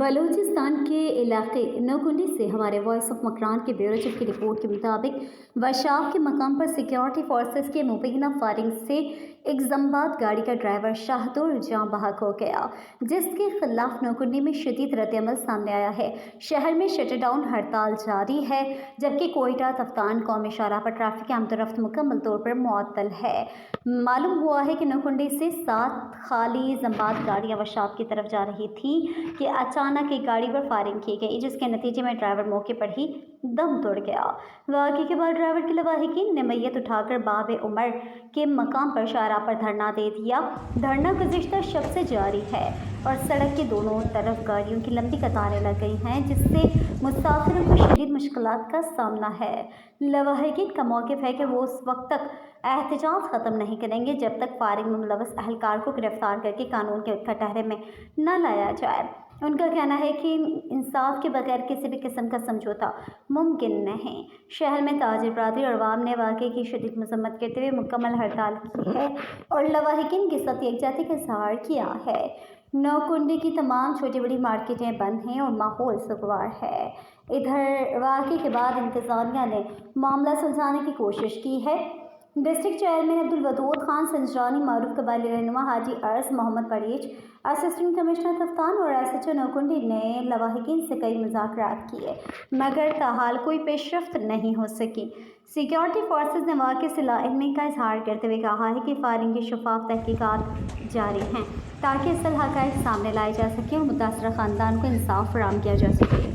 बलूचिस्तान के इलाके नौकुंडी से हमारे वॉइस ऑफ मकरान के ब्यूरो चीफ की रिपोर्ट के मुताबिक वशाब के मकाम पर सिक्योरिटी फोर्सेस के मुबैना फायरिंग से एक जम्बाद गाड़ी का ड्राइवर शाहदुर जाँ बहक हो गया, जिसके खिलाफ नौकुंडी में शदीद रद्द-ए-अमल सामने आया है। शहर में शटडाउन हड़ताल जारी है, जबकि कोयटा तफ्तान कौमी शाहराह पर ट्रैफिक आमदोरफ्त मुकम्मल तौर पर मुअत्तल है। मालूम हुआ है कि नौकुंडी से 7 खाली जम्बाद गाड़ियाँ वशाब की तरफ जा रही थी कि अचानक एक गाड़ी पर फायरिंग की गई, जिसके नतीजे में ड्राइवर मौके पर ही दम तोड़ गया। वाक़े के बाद ड्राइवर के लवाहिकीन ने मैयत उठाकर बाब उमर के मकाम पर शाहराह पर धरना दे दिया। धरना गुज़िश्ता शब से जारी है और सड़क के दोनों तरफ गाड़ियों की लंबी कतारें लग गई हैं, जिससे मुसाफिरों को शदीद मुश्किलात का सामना है। लवाहिकीन का मौक़िफ़ है कि वो उस वक्त तक एहतजाज ख़त्म नहीं करेंगे जब तक फायरिंग में मुलव्वस अहलकार को गिरफ्तार करके कानून के कटहरे में न लाया जाए। उनका कहना है कि इंसाफ के बगैर किसी भी किस्म का समझौता मुमकिन नहीं। शहर में ताजिर बरादरी और अवाम ने वाक़े की शदीद मज़म्मत करते हुए मुकम्मल हड़ताल की है और लवाहिकीन के साथ यकजहती का इज़हार किया है। नौकुंडी की तमाम छोटी बड़ी मार्केटें बंद हैं और माहौल सुगवार है। इधर वाक़े के बाद इंतज़ामिया ने मामला सुलझाने की कोशिश की है। डिस्ट्रिक्ट चेयरमैन अब्दुल वदूद खान संजरानी, मारूफ कबायली रहनुमा हाजी अर्स मोहम्मद परीज, असिस्टेंट कमिश्नर तफ्तान और SHO नौकुंडी ने लवाहिकीन से कई मुज़ाकरात किए, मगर ताहाल कोई पेशरफ्त नहीं हो सकी। सिक्योरिटी फोर्सेस ने वाक़े से लाइल्मी का इज़हार करते हुए कहा है कि फायरिंग की शफाफ तहकीकात जारी हैं, ताकि असल हक़ाइक़ सामने लाए जा सकें और मुतासरा ख़ानदान को इंसाफ फराहम किया जा सके।